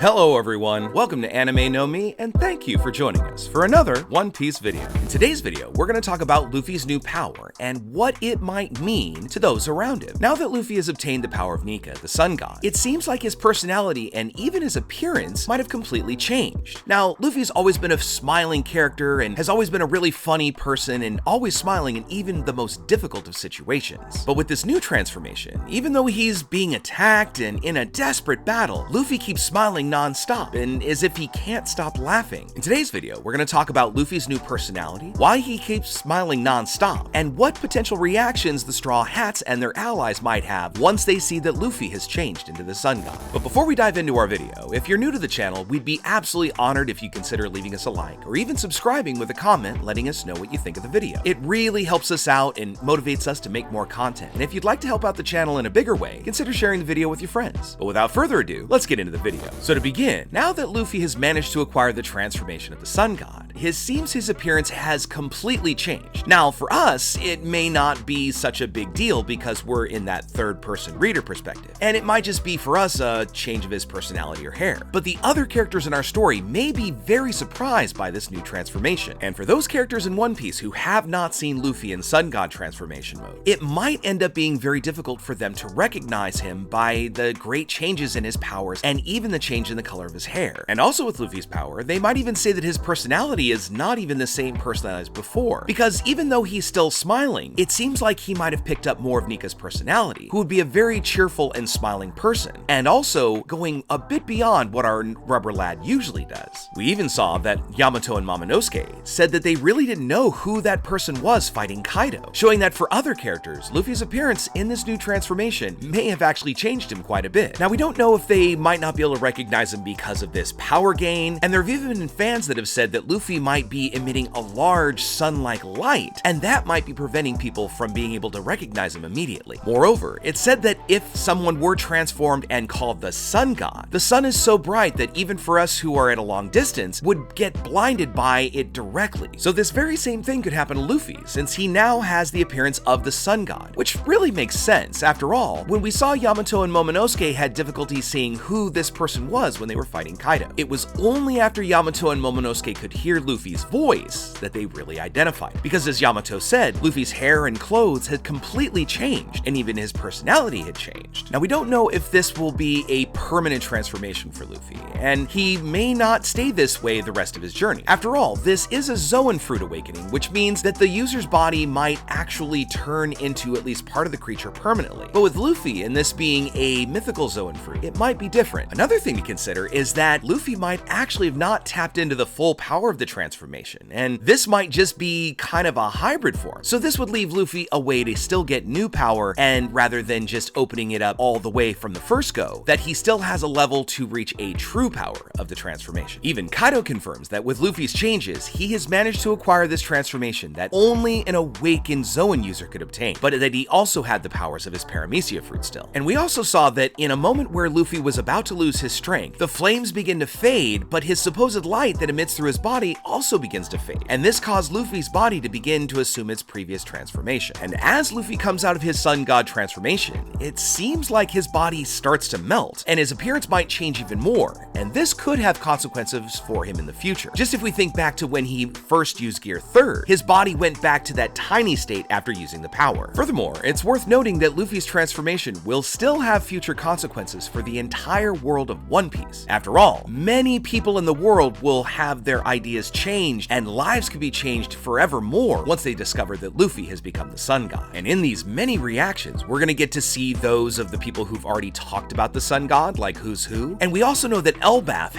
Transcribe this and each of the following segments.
Hello everyone, welcome to Anime No Mi, and thank you for joining us for another One Piece video. In today's video, we're going to talk about Luffy's new power and what it might mean to those around him. Now that Luffy has obtained the power of Nika, the sun god, it seems like his personality and even his appearance might have completely changed. Now, Luffy's always been a smiling character and has always been a really funny person and always smiling in even the most difficult of situations. But with this new transformation, even though he's being attacked and in a desperate battle, Luffy keeps smiling non-stop and as if he can't stop laughing. In today's video, we're going to talk about Luffy's new personality, why he keeps smiling non-stop, and what potential reactions the Straw Hats and their allies might have once they see that Luffy has changed into the Sun God. But before we dive into our video, if you're new to the channel, we'd be absolutely honored if you consider leaving us a like or even subscribing with a comment letting us know what you think of the video. It really helps us out and motivates us to make more content. And if you'd like to help out the channel in a bigger way, consider sharing the video with your friends. But without further ado, let's get into the video. So to begin, now that Luffy has managed to acquire the transformation of the Sun God, his appearance has completely changed. Now, for us, it may not be such a big deal because we're in that third-person reader perspective, and it might just be for us a change of his personality or hair. But the other characters in our story may be very surprised by this new transformation. And for those characters in One Piece who have not seen Luffy in Sun God transformation mode, it might end up being very difficult for them to recognize him by the great changes in his powers and even the change in the color of his hair. And also with Luffy's power, they might even say that his personality is not even the same personality as before, because even though he's still smiling, it seems like he might have picked up more of Nika's personality, who would be a very cheerful and smiling person, and also going a bit beyond what our rubber lad usually does. We even saw that Yamato and Momonosuke said that they really didn't know who that person was fighting Kaido, showing that for other characters, Luffy's appearance in this new transformation may have actually changed him quite a bit. Now, we don't know if they might not be able to recognize him because of this power gain, and there have even been fans that have said that Luffy might be emitting a large sun-like light, and that might be preventing people from being able to recognize him immediately. Moreover, it's said that if someone were transformed and called the Sun God, the sun is so bright that even for us who are at a long distance would get blinded by it directly. So this very same thing could happen to Luffy, since he now has the appearance of the Sun God, which really makes sense. After all, when we saw Yamato and Momonosuke had difficulty seeing who this person was when they were fighting Kaido, it was only after Yamato and Momonosuke could hear Luffy's voice that they really identified. Because as Yamato said, Luffy's hair and clothes had completely changed, and even his personality had changed. Now, we don't know if this will be a permanent transformation for Luffy, and he may not stay this way the rest of his journey. After all, this is a Zoan fruit awakening, which means that the user's body might actually turn into at least part of the creature permanently. But with Luffy and this being a mythical Zoan fruit, it might be different. Another thing to consider is that Luffy might actually have not tapped into the full power of the transformation, and this might just be kind of a hybrid form. So this would leave Luffy a way to still get new power, and rather than just opening it up all the way from the first go, that he still has a level to reach a true power of the transformation. Even Kaido confirms that with Luffy's changes, he has managed to acquire this transformation that only an awakened Zoan user could obtain, but that he also had the powers of his Paramecia fruit still. And we also saw that in a moment where Luffy was about to lose his strength, the flames begin to fade, but his supposed light that emits through his body also begins to fade, and this caused Luffy's body to begin to assume its previous transformation. And as Luffy comes out of his Sun God transformation, it seems like his body starts to melt, and his appearance might change even more, and this could have consequences for him in the future. Just if we think back to when he first used Gear 3rd, his body went back to that tiny state after using the power. Furthermore, it's worth noting that Luffy's transformation will still have future consequences for the entire world of One Piece. After all, many people in the world will have their ideas changed, and lives could be changed forevermore once they discover that Luffy has become the Sun God. And in these many reactions, we're going to get to see those of the people who've already talked about the Sun God, like Who's Who, and we also know that Elbaf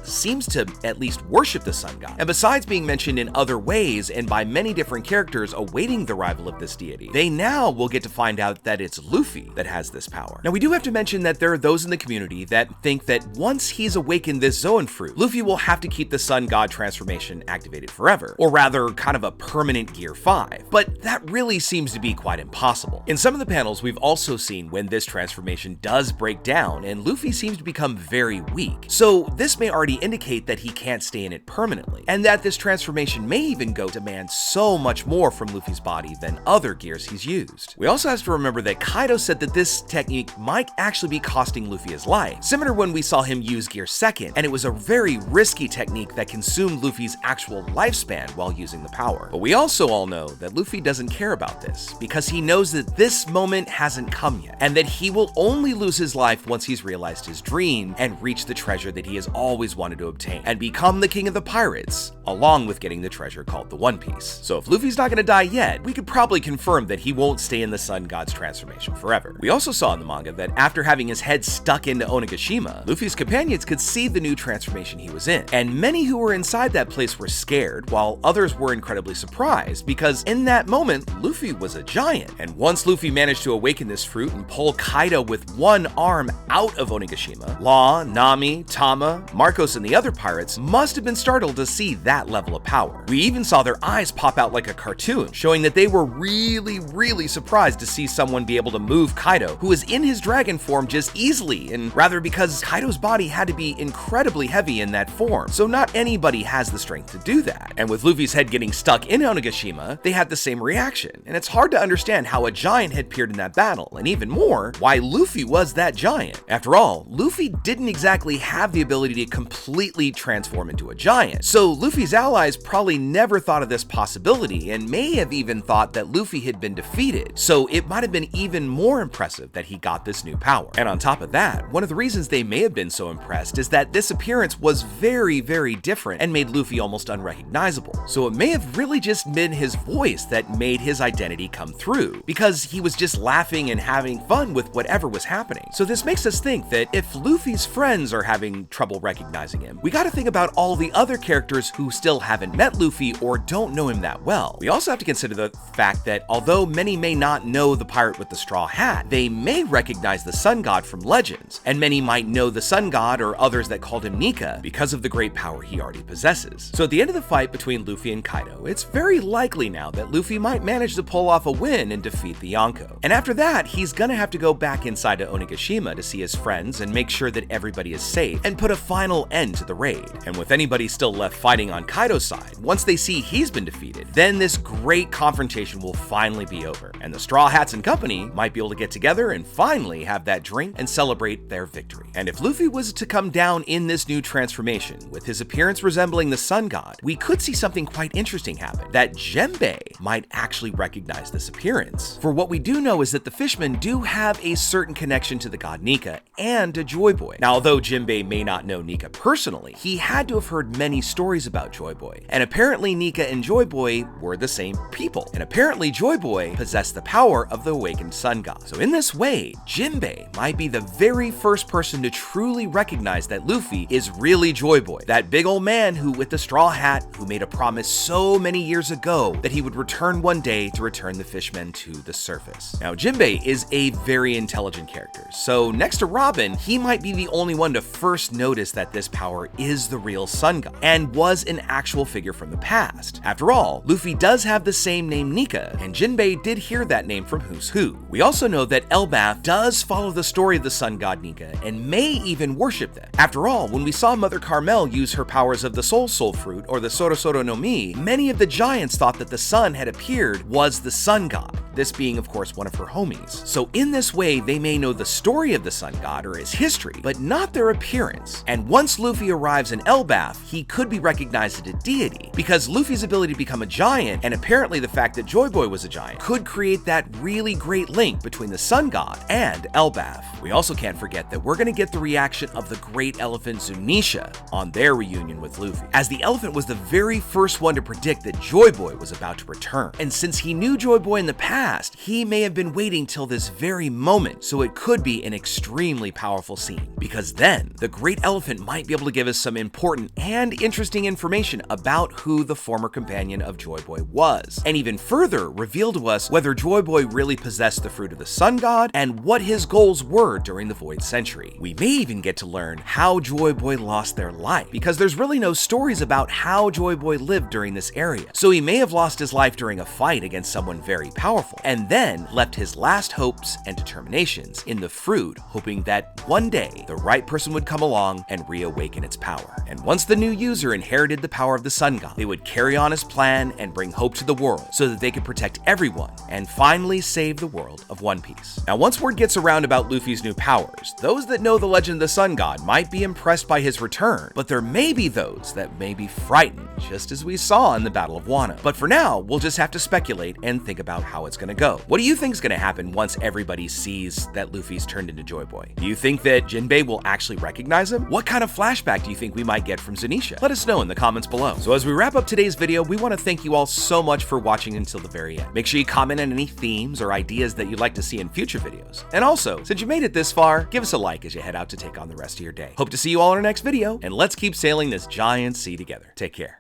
seems to at least worship the Sun God. And besides being mentioned in other ways and by many different characters awaiting the arrival of this deity, they now will get to find out that it's Luffy that has this power. Now, we do have to mention that there are those in the community that think that once he's awakened this Zoan fruit, Luffy will have to keep the Sun God transformation activated forever, or rather kind of a permanent Gear 5, but that really seems to be quite impossible. In some of the panels, we've also seen when this transformation does break down and Luffy seems to become very weak. So this may already indicate that he can't stay in it permanently, and that this transformation may even go to demand so much more from Luffy's body than other gears he's used. We also have to remember that Kaido said that this technique might actually be costing Luffy his life, similar when we saw him use Gear Second, and it was a very risky technique that consumed Luffy's actual lifespan while using the power. But we also all know that Luffy doesn't care about this, because he knows that this moment hasn't come yet, and that he will only lose his life once he's realized his dream and reached the treasure that he has always wanted to obtain, and become the king of the pirates, along with getting the treasure called the One Piece. So if Luffy's not gonna die yet, we could probably confirm that he won't stay in the Sun God's transformation forever. We also saw in the manga that after having his head stuck into Onigashima, Luffy's companions could see the new transformation he was in, and many who were inside that place were scared, while others were incredibly surprised, because in that moment, Luffy was a giant. And once Luffy managed to awaken this fruit and pull Kaido with one arm out of Onigashima, Law, Nami, Tama, Marcos, and the other pirates must have been startled to see that level of power. We even saw their eyes pop out like a cartoon, showing that they were really surprised to see someone be able to move Kaido, who was in his dragon form, just easily, and rather because Kaido's body had to be incredibly heavy in that form, so not anybody has the strength to do that. And with Luffy's head getting stuck in Onigashima, they had the same reaction, and it's hard to understand how a giant had appeared in that battle, and even more, why Luffy was that giant. After all, Luffy didn't exactly have the ability to completely transform into a giant, so Luffy's allies probably never thought of this possibility, and may have even thought that Luffy had been defeated, so it might have been even more impressive that he got this new power. And on top of that, one of the reasons they may have been so impressed is that this appearance was very different and made Luffy almost unrecognizable, so it may have really just been his voice that made his identity come through, because he was just laughing and having fun with whatever was happening. So this makes us think that if Luffy's friends are having trouble recognizing him, we gotta think about all the other characters who still haven't met Luffy or don't know him that well. We also have to consider the fact that although many may not know the pirate with the straw hat, they may recognize the Sun God from legends, and many might know the Sun God or others that called him Nika because of the great power he already possesses. So at the end of the fight between Luffy and Kaido, it's very likely now that Luffy might manage to pull off a win and defeat the Yonko. And after that, he's gonna have to go back inside of Onigashima to see his friends and make sure that everybody is safe and put a final end to the raid. And with anybody still left fighting on Kaido's side, once they see he's been defeated, then this great confrontation will finally be over, and the Straw Hats and company might be able to get together and finally have that drink and celebrate their victory. And if Luffy was to come down in this new transformation, with his appearance resembling the Sun God, we could see something quite interesting happen, that Jinbei might actually recognize this appearance. For what we do know is that the fishmen do have a certain connection to the god Nika and to Joy Boy. Now, although Jinbei may not know Nika personally, he had to have heard many stories about Joy Boy, and apparently Nika and Joy Boy were the same people, and apparently Joy Boy possessed the power of the awakened Sun God. So in this way, Jinbei might be the very first person to truly recognize that Luffy is really Joy Boy, that big old man who with the straw hat who made a promise so many years ago that he would return one day to return the fishmen to the surface. Now, Jinbei is a very intelligent character, so next to Robin, he might be the only one to first notice that this power is the real Sun God and was an actual figure from the past. After all, Luffy does have the same name Nika, and Jinbei did hear that name from Who's Who. We also know that Elbaf does follow the story of the Sun God Nika and may even worship them. After all, when we saw Mother Carmel use her powers of the Soul Fruit or the Sorosoro no Mi, many of the giants thought that the sun had appeared was the Sun God, this being of course one of her homies. So in this way, they may know the story of the Sun God or his history, but not their appearance. And once Luffy arrives in Elbaf, he could be recognized as a deity, because Luffy's ability to become a giant, and apparently the fact that Joy Boy was a giant, could create that really great link between the Sun God and Elbaf. We also can't forget that we're gonna get the reaction of the great elephant Zunisha on their reunion with Luffy, as the elephant was the very first one to predict that Joy Boy was about to return. And since he knew Joy Boy in the past, he may have been waiting till this very moment, so it could be an extremely powerful scene, because then the great elephant might be able to give us some important and interesting information about who the former companion of Joy Boy was, and even further reveal to us whether Joy Boy really possessed the fruit of the Sun God and what his goals were during the Void Century. We may even get to learn how Joy Boy lost their life, because there's really no stories about how Joy Boy lived during this area, so he may have lost his life during a fight against someone very powerful, and then left his last hopes and determinations in the fruit, hoping that one day the right person would come along and reawaken its power. And once the new user inherited the power of the sun god, they would carry on his plan and bring hope to the world so that they could protect everyone and finally save the world of One Piece. Now, once word gets around about Luffy's new powers, those that know the legend of the sun god might be impressed by his return, but there may be those that may be frightened, just as we saw in the Battle of Wano. But for now, we'll just have to speculate and think about how it's gonna go. What do you think is gonna happen once everybody sees that Luffy's turned into Joy Boy? Do you think that Jinbei will actually recognize him? What kind of flashback do you think we might get from Zunisha? Let us know in the comments below. So as we wrap up today's video, we want to thank you all so much for watching until the very end. Make sure you comment on any themes or ideas that you'd like to see in future videos. And also, since you made it this far, give us a like as you head out to take on the rest of your day. Hope to see you all in our next video, and let's keep sailing this giant sea together. Take care.